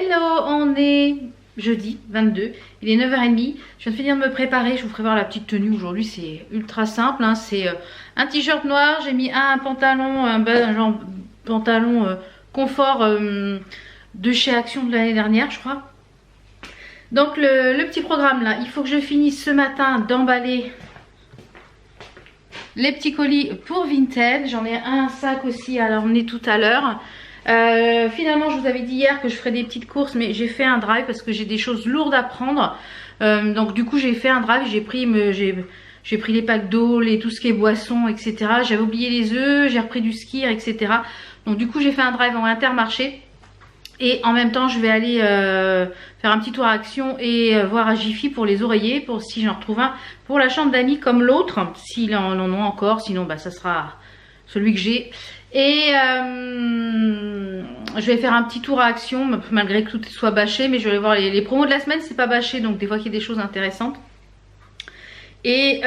Hello, on est jeudi 22, il est 9h30, je viens de finir de me préparer, je vous ferai voir la petite tenue aujourd'hui, c'est ultra simple, hein. C'est un t-shirt noir, j'ai mis un pantalon, un genre pantalon confort de chez Action de l'année dernière je crois. Donc le petit programme là, il faut que je finisse ce matin d'emballer les petits colis pour Vinted, j'en ai un sac aussi à l'emmener tout à l'heure. Finalement je vous avais dit hier que je ferais des petites courses, mais j'ai fait un drive parce que j'ai des choses lourdes à prendre, donc du coup j'ai fait un drive, j'ai pris les packs d'eau, tout ce qui est boissons, etc. J'avais oublié les œufs, j'ai repris du skier, etc. Donc du coup j'ai fait un drive en Intermarché et en même temps je vais aller faire un petit tour à Action et voir à Jiffy pour les oreillers, pour si j'en retrouve un pour la chambre d'amis comme l'autre, s'ils en ont encore, sinon bah ça sera celui que j'ai. Et je vais faire un petit tour à Action malgré que tout soit bâché, mais je vais voir les promos de la semaine, c'est pas bâché donc des fois qu'il y a des choses intéressantes. Et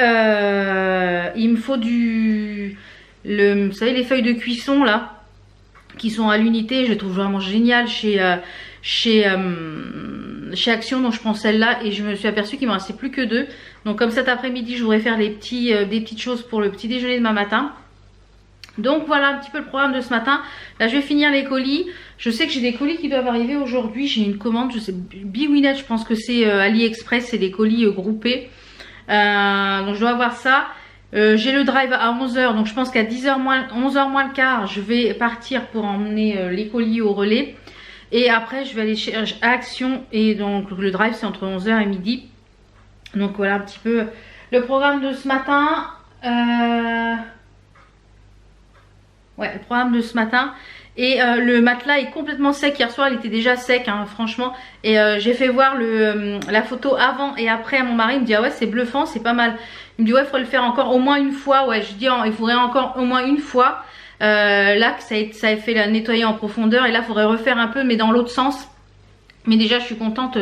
il me faut vous savez les feuilles de cuisson là qui sont à l'unité, je les trouve vraiment géniales chez Action, donc je prends celle-là et je me suis aperçue qu'il me restait plus que 2. Donc comme cet après-midi je voudrais faire des petites choses pour le petit déjeuner demain matin. Donc voilà un petit peu le programme de ce matin. Là je vais finir les colis. Je sais que j'ai des colis qui doivent arriver aujourd'hui. J'ai une commande, je sais, Biwinet, je pense que c'est AliExpress, c'est des colis groupés. Donc je dois avoir ça. J'ai le drive à 11h, donc je pense qu'à 11h moins le quart, je vais partir pour emmener les colis au relais. Et après je vais aller chez Action et donc le drive c'est entre 11h et midi. Donc voilà un petit peu le programme de ce matin. Ouais, le programme de ce matin. Et le matelas est complètement sec. Hier soir il était déjà sec hein, franchement. Et j'ai fait voir la photo avant et après à mon mari. Il me dit ah ouais c'est bluffant, c'est pas mal. Il me dit ouais il faudrait le faire encore au moins une fois. Ouais je dis il faudrait encore au moins une fois. Là que ça a fait la nettoyer en profondeur. Et là il faudrait refaire un peu mais dans l'autre sens. Mais déjà je suis contente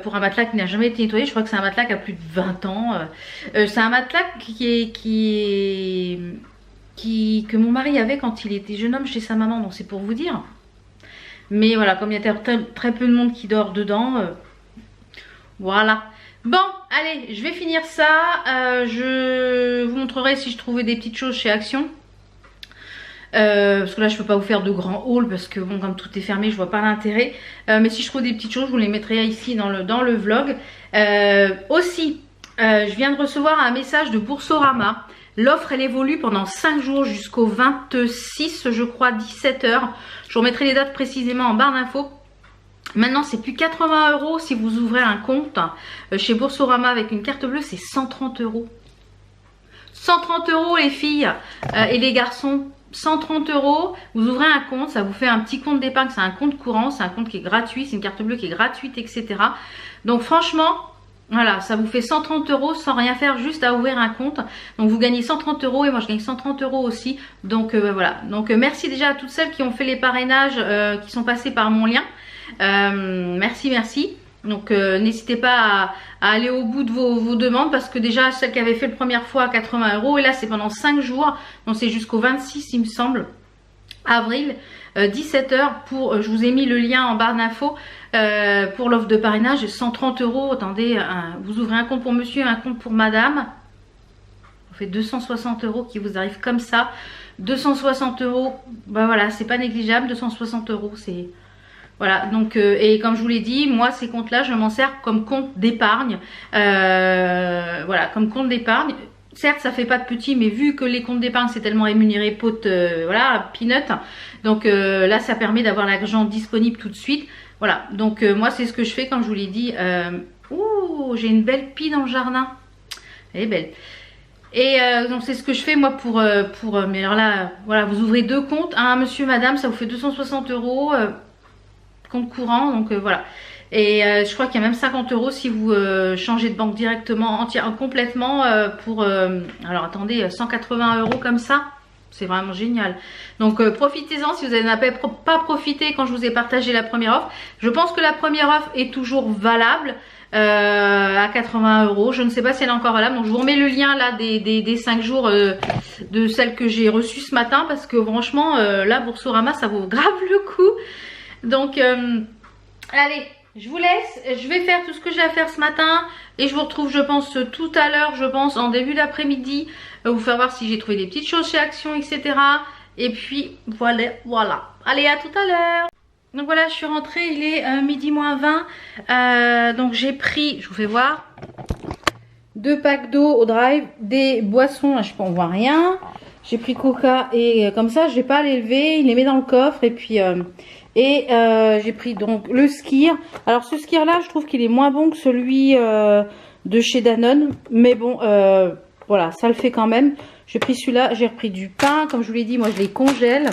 pour un matelas qui n'a jamais été nettoyé. Je crois que c'est un matelas qui a plus de 20 ans. C'est un matelas que mon mari avait quand il était jeune homme chez sa maman, donc c'est pour vous dire. Mais voilà, comme il y a très peu de monde qui dort dedans, voilà. Bon, allez, je vais finir ça. Je vous montrerai si je trouvais des petites choses chez Action. Parce que là je peux pas vous faire de grands hauls parce que bon comme tout est fermé je vois pas l'intérêt. Mais si je trouve des petites choses je vous les mettrai ici dans le vlog. Aussi, je viens de recevoir un message de Boursorama. L'offre elle évolue pendant 5 jours jusqu'au 26 je crois 17h. Je vous remettrai les dates précisément en barre d'infos. Maintenant c'est plus 80 € si vous ouvrez un compte chez Boursorama avec une carte bleue, c'est 130 €. 130 € les filles et les garçons. 130 €, vous ouvrez un compte, ça vous fait un petit compte d'épargne, c'est un compte courant, c'est un compte qui est gratuit, c'est une carte bleue qui est gratuite, etc. Donc franchement, voilà, ça vous fait 130 € sans rien faire, juste à ouvrir un compte. Donc vous gagnez 130 € et moi je gagne 130 € aussi. Donc voilà, donc merci déjà à toutes celles qui ont fait les parrainages, qui sont passées par mon lien. Merci. Donc n'hésitez pas à aller au bout de vos demandes parce que déjà celle qui avait fait la première fois à 80 € et là c'est pendant 5 jours, donc c'est jusqu'au 26 il me semble, avril, 17h pour, je vous ai mis le lien en barre d'infos pour l'offre de parrainage, 130 €, attendez, vous ouvrez un compte pour monsieur et un compte pour madame, vous faites 260 € qui vous arrivent comme ça, 260 €, bah voilà c'est pas négligeable, 260 € c'est... Voilà, donc et comme je vous l'ai dit, moi ces comptes-là, je m'en sers comme compte d'épargne. Voilà, comme compte d'épargne. Certes, ça fait pas de petit, mais vu que les comptes d'épargne c'est tellement rémunéré, voilà, peanut. Donc là, ça permet d'avoir l'argent disponible tout de suite. Voilà, donc moi c'est ce que je fais, comme je vous l'ai dit. Ouh, j'ai une belle pie dans le jardin. Elle est belle. Et donc c'est ce que je fais moi pour mais alors là, voilà, vous ouvrez 2 comptes, un monsieur, madame, ça vous fait 260 €. Compte courant, donc voilà. Et je crois qu'il y a même 50 € si vous changez de banque directement, complètement pour alors attendez, 180 € comme ça, c'est vraiment génial. Donc profitez-en si vous n'avez pas profité quand je vous ai partagé la première offre. Je pense que la première offre est toujours valable à 80 €. Je ne sais pas si elle est encore valable, donc je vous remets le lien là des 5 jours de celle que j'ai reçue ce matin parce que franchement là Boursorama ça vaut grave le coup. Donc Allez, je vous laisse. Je vais faire tout ce que j'ai à faire ce matin. Et je vous retrouve, je pense, tout à l'heure, je pense, en début d'après-midi. Vous faire voir si j'ai trouvé des petites choses chez Action, etc. Et puis, voilà. Allez, à tout à l'heure. Donc voilà, je suis rentrée, il est midi moins 20. Donc j'ai pris, je vous fais voir, 2 packs d'eau au drive, des boissons, je sais pas, on voit rien. J'ai pris Coca et comme ça, je vais pas l'élever, il les met dans le coffre. Et puis, j'ai pris donc le Skir. Alors ce Skir là, je trouve qu'il est moins bon que celui de chez Danone. Mais bon, voilà, ça le fait quand même. J'ai pris celui-là, j'ai repris du pain, comme je vous l'ai dit, moi je les congèle.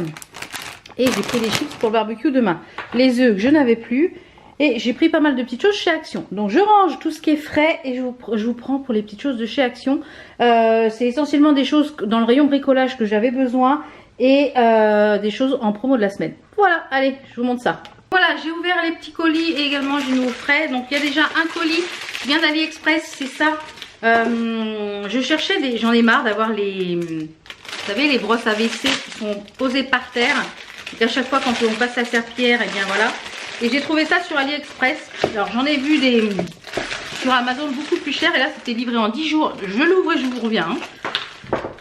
Et j'ai pris des chips pour le barbecue demain. Les œufs que je n'avais plus. Et j'ai pris pas mal de petites choses chez Action. Donc je range tout ce qui est frais et je vous prends pour les petites choses de chez Action. C'est essentiellement des choses dans le rayon bricolage que j'avais besoin. Et des choses en promo de la semaine. Voilà, allez, je vous montre ça. Voilà, j'ai ouvert les petits colis et également j'ai nouveau frais. Donc il y a déjà un colis qui vient d'AliExpress, c'est ça. Je cherchais des... J'en ai marre d'avoir les... Vous savez, les brosses à WC qui sont posées par terre. Et à chaque fois quand on passe la serpillière, et bien voilà. Et j'ai trouvé ça sur AliExpress. Alors j'en ai vu des sur Amazon beaucoup plus cher. Et là c'était livré en 10 jours. Je l'ouvre et je vous reviens.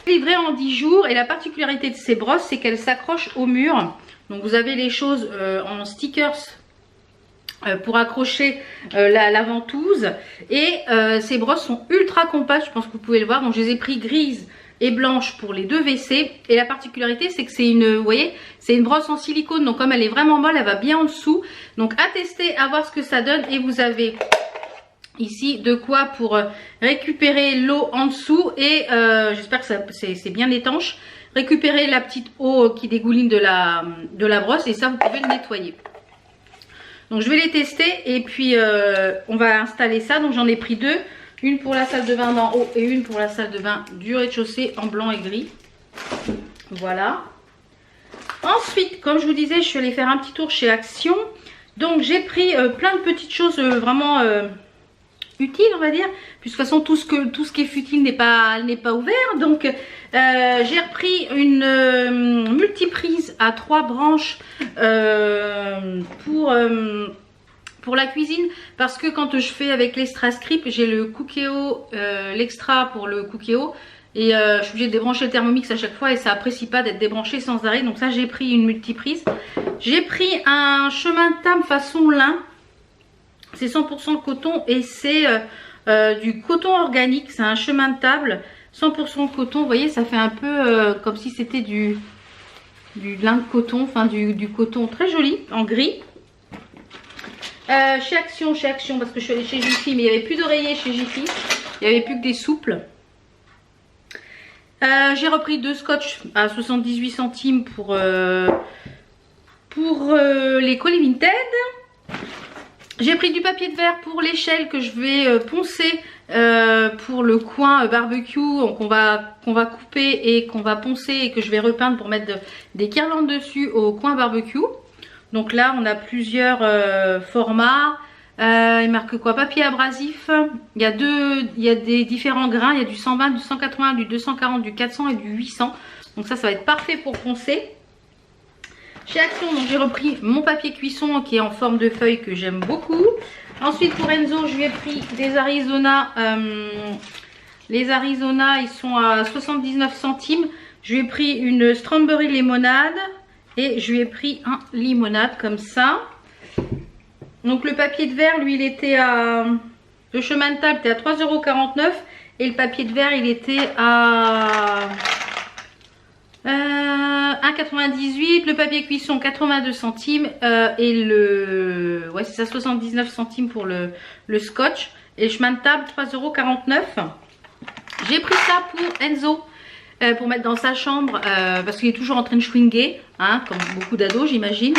Livré en 10 jours. Et la particularité de ces brosses, c'est qu'elles s'accrochent au mur. Donc vous avez les choses en stickers pour accrocher la ventouse. Et ces brosses sont ultra compactes. Je pense que vous pouvez le voir. Donc je les ai pris grises et blanche pour les 2 WC. Et la particularité, c'est que c'est une, vous voyez, c'est une brosse en silicone. Donc comme elle est vraiment molle, elle va bien en dessous. Donc à tester, à voir ce que ça donne. Et vous avez ici de quoi pour récupérer l'eau en dessous. Et j'espère que c'est bien étanche. Récupérer la petite eau qui dégouline de la brosse. Et ça, vous pouvez le nettoyer. Donc je vais les tester. Et puis on va installer ça. Donc j'en ai pris 2. Une pour la salle de bain d'en haut et une pour la salle de bain du rez-de-chaussée en blanc et gris. Voilà. Ensuite, comme je vous disais, je suis allée faire un petit tour chez Action. Donc j'ai pris plein de petites choses vraiment utiles, on va dire. Puis de toute façon, tout ce qui est futile n'est pas ouvert. Donc j'ai repris une multiprise à 3 branches pour la cuisine, parce que quand je fais avec l'Extra Script, j'ai le Cookéo, l'extra pour le Cookéo, et je suis obligée de débrancher le Thermomix à chaque fois et ça apprécie pas d'être débranché sans arrêt. Donc ça, j'ai pris une multiprise. J'ai pris un chemin de table façon lin, c'est 100% coton et c'est du coton organique. C'est un chemin de table 100% coton. Vous voyez, ça fait un peu comme si c'était du lin de coton, enfin du coton très joli en gris. Chez Action, parce que je suis allée chez Jiffy, mais il n'y avait plus d'oreillers chez Jiffy. Il n'y avait plus que des souples. J'ai repris 2 scotch à 78 centimes pour les colis Vinted. J'ai pris du papier de verre pour l'échelle que je vais poncer pour le coin barbecue qu'on va couper et qu'on va poncer et que je vais repeindre pour mettre des guirlandes dessus au coin barbecue. Donc là, on a plusieurs formats. Il marque quoi? Papier abrasif. Il y a des différents grains. Il y a du 120, du 180, du 240, du 400 et du 800. Donc ça va être parfait pour poncer. Chez Action, donc j'ai repris mon papier cuisson qui est en forme de feuille que j'aime beaucoup. Ensuite, pour Enzo, je lui ai pris des Arizona. Les Arizona, ils sont à 79 centimes. Je lui ai pris une strawberry limonade. Et je lui ai pris un limonade comme ça. Donc le papier de verre, lui, il était à... Le chemin de table était à 3,49 €. Et le papier de verre, il était à 1,98 €. Le papier cuisson, 82 centimes. Et le... Ouais, c'est ça, 79 centimes pour le scotch. Et le chemin de table, 3,49 €. J'ai pris ça pour Enzo. Pour mettre dans sa chambre parce qu'il est toujours en train de chewinguer, hein, comme beaucoup d'ados j'imagine.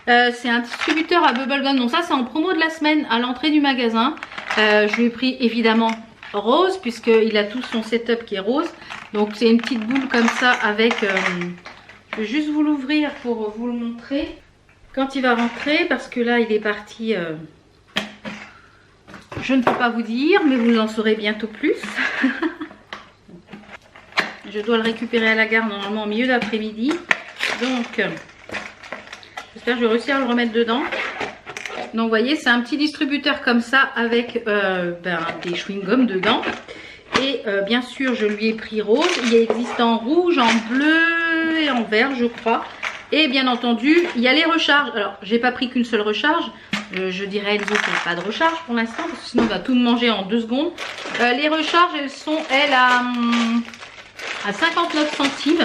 C'est un distributeur à bubblegum, donc ça c'est en promo de la semaine à l'entrée du magasin. Je lui ai pris évidemment rose puisqu'il a tout son setup qui est rose. Donc c'est une petite boule comme ça avec... je vais juste vous l'ouvrir pour vous le montrer quand il va rentrer parce que là il est parti... Je ne peux pas vous dire mais vous en saurez bientôt plus. Je dois le récupérer à la gare normalement au milieu d'après-midi. Donc, j'espère que je vais réussir à le remettre dedans. Donc vous voyez, c'est un petit distributeur comme ça avec des chewing-gums dedans. Et bien sûr, je lui ai pris rose. Il existe en rouge, en bleu et en vert, je crois. Et bien entendu, il y a les recharges. Alors, j'ai pas pris qu'une seule recharge. Je dirais à Elzo qu'il n'y a pas de recharge pour l'instant, parce que sinon on va tout manger en 2 secondes. Les recharges, elles sont, à 59 centimes.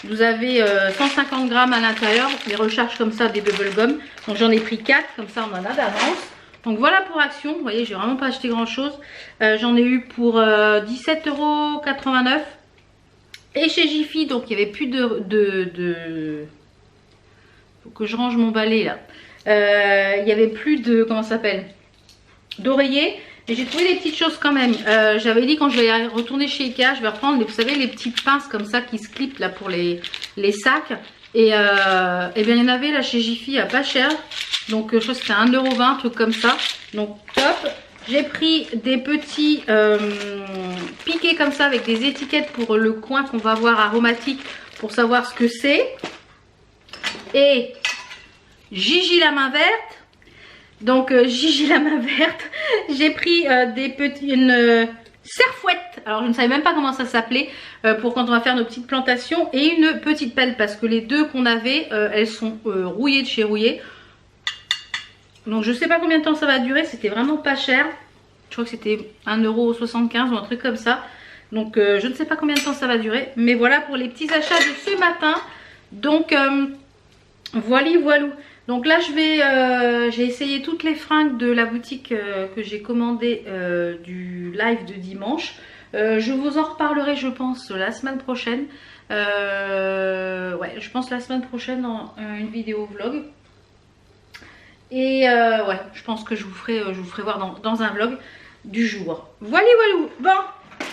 Vous avez 150 grammes à l'intérieur. Les recharges comme ça, des bubble gum. Donc j'en ai pris 4, comme ça on en a d'avance. Donc voilà pour Action. Vous voyez, j'ai vraiment pas acheté grand chose. J'en ai eu pour 17,89 €. Et chez Jiffy, donc il n'y avait plus faut que je range mon balai là. Il n'y avait plus de, comment ça s'appelle, d'oreiller. Mais j'ai trouvé des petites choses quand même. J'avais dit quand je vais retourner chez Ikea, je vais reprendre, vous savez, les petites pinces comme ça qui se clipent là pour les sacs. Et bien il y en avait là chez Jiffy à pas cher. Donc je crois que c'était 1,20 €, un truc comme ça. Donc top. J'ai pris des petits piquets comme ça avec des étiquettes pour le coin qu'on va voir aromatique pour savoir ce que c'est. Et Gigi la main verte. Donc Gigi la main verte. J'ai pris une serfouette. Alors je ne savais même pas comment ça s'appelait pour quand on va faire nos petites plantations. Et une petite pelle parce que les deux qu'on avait, elles sont rouillées de chez rouillées. Donc je sais pas combien de temps ça va durer. C'était vraiment pas cher. Je crois que c'était 1,75 € ou un truc comme ça. Donc je ne sais pas combien de temps ça va durer. Mais voilà pour les petits achats de ce matin. Donc voilà. Donc là j'ai essayé toutes les fringues de la boutique que j'ai commandé du live de dimanche. Je vous en reparlerai je pense la semaine prochaine. Ouais, je pense la semaine prochaine dans une vidéo vlog. Et ouais, je pense que je vous ferai voir dans un vlog du jour. Voilà. Bon,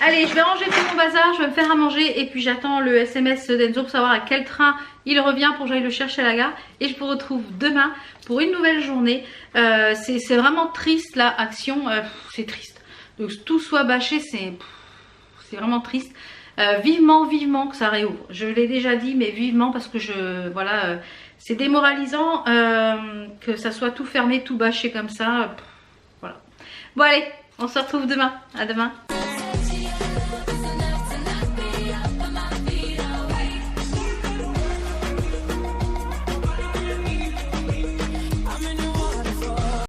allez, je vais ranger tout mon bazar, je vais me faire à manger et puis j'attends le SMS d'Enzo pour savoir à quel train il revient pour que j'aille le chercher à la gare. Et je vous retrouve demain pour une nouvelle journée. C'est vraiment triste là, Action, c'est triste. Donc tout soit bâché, c'est vraiment triste. Vivement que ça réouvre. Je l'ai déjà dit, mais vivement parce que voilà, c'est démoralisant que ça soit tout fermé, tout bâché comme ça. Voilà. Bon allez, on se retrouve demain. À demain.